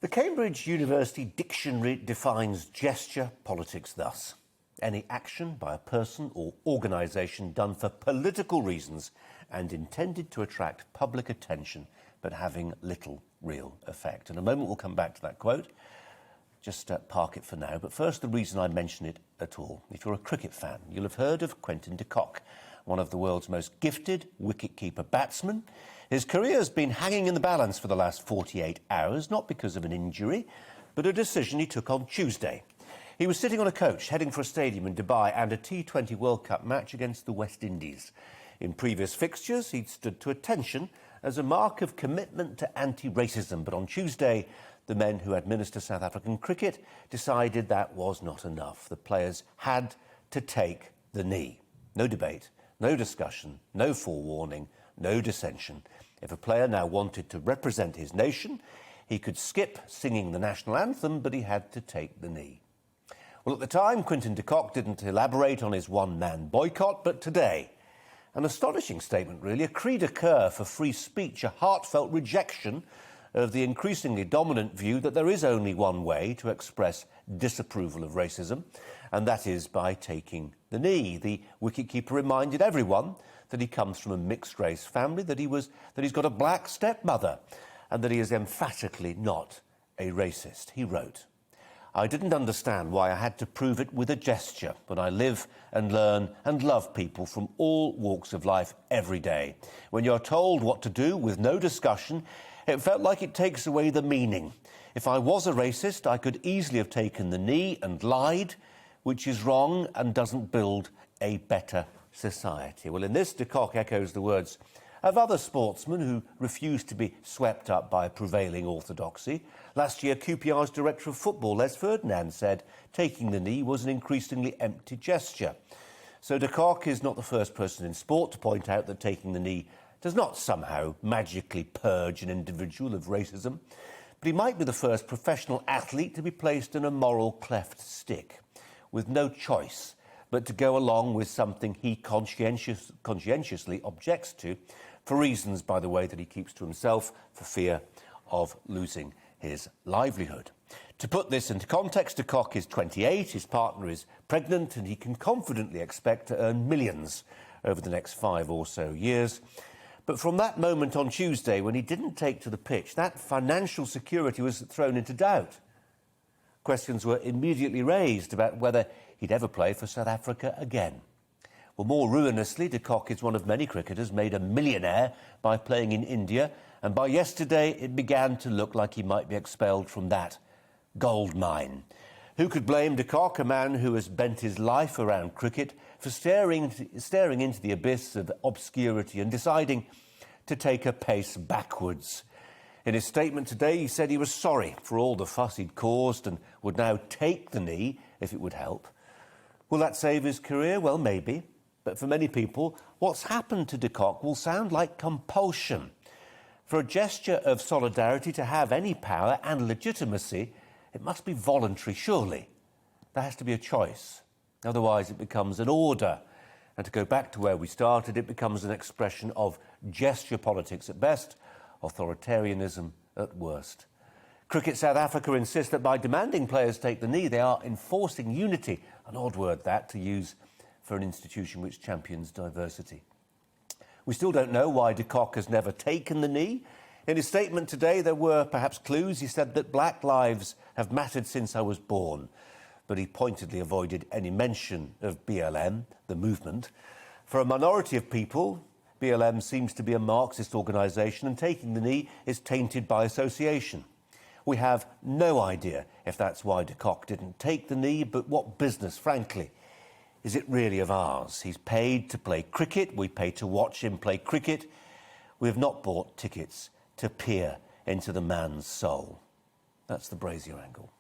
The Cambridge University Dictionary defines gesture politics thus: any action by a person or organisation done for political reasons and intended to attract public attention but having little real effect. In a moment we'll come back to that quote. Just park it for now. But first, the reason I mention it at all. If you're a cricket fan, you'll have heard of Quinton de Kock, one of the world's most gifted wicket-keeper batsmen. His career has been hanging in the balance for the last 48 hours, not because of an injury, but a decision he took on Tuesday. He was sitting on a coach heading for a stadium in Dubai and a T20 World Cup match against the West Indies. In previous fixtures, he'd stood to attention as a mark of commitment to anti-racism, but on Tuesday, the men who administer South African cricket decided that was not enough. The players had to take the knee. No debate, no discussion, no forewarning, no dissension. If a player now wanted to represent his nation, he could skip singing the national anthem, but he had to take the knee. Well, at the time, Quinton de Kock didn't elaborate on his one-man boycott, but today, an astonishing statement, really, a cri de coeur for free speech, a heartfelt rejection of the increasingly dominant view that there is only one way to express disapproval of racism, and that is by taking the knee. The wicketkeeper reminded everyone that he comes from a mixed-race family, that he's got a black stepmother, and that he is emphatically not a racist. He wrote, "I didn't understand why I had to prove it with a gesture when I live and learn and love people from all walks of life every day. When you're told what to do with no discussion, it felt like it takes away the meaning. If I was a racist, I could easily have taken the knee and lied, which is wrong and doesn't build a better society." Well, in this, de Kock echoes the words of other sportsmen who refused to be swept up by prevailing orthodoxy. Last year, QPR's director of football, Les Ferdinand, said taking the knee was an increasingly empty gesture. So de Kock is not the first person in sport to point out that taking the knee does not somehow magically purge an individual of racism, but he might be the first professional athlete to be placed in a moral cleft stick, with no choice but to go along with something he conscientiously objects to, for reasons, by the way, that he keeps to himself, for fear of losing his livelihood. To put this into context, de Kock is 28, his partner is pregnant, and he can confidently expect to earn millions over the next 5 or so years. But from that moment on Tuesday, when he didn't take to the pitch, that financial security was thrown into doubt. Questions were immediately raised about whether he'd ever play for South Africa again. Well, more ruinously, de Kock is one of many cricketers made a millionaire by playing in India, and by yesterday it began to look like he might be expelled from that gold mine. Who could blame de Kock, a man who has bent his life around cricket, for staring into the abyss of obscurity and deciding to take a pace backwards? In his statement today, he said he was sorry for all the fuss he'd caused and would now take the knee if it would help. Will that save his career? Well, maybe. But for many people, what's happened to de Kock will sound like compulsion. For a gesture of solidarity to have any power and legitimacy, it must be voluntary, surely. There has to be a choice. Otherwise, it becomes an order. And to go back to where we started, it becomes an expression of gesture politics at best, authoritarianism at worst. Cricket South Africa insists that by demanding players take the knee, they are enforcing unity, an odd word that to use for an institution which champions diversity. We still don't know why de Kock has never taken the knee. In his statement today, there were perhaps clues. He said that black lives have mattered since I was born, but he pointedly avoided any mention of BLM, the movement. For a minority of people, BLM seems to be a Marxist organisation, and taking the knee is tainted by association. We have no idea if that's why de Kock didn't take the knee, but what business, frankly, is it really of ours? He's paid to play cricket. We pay to watch him play cricket. We have not bought tickets to peer into the man's soul. That's the Brazier angle.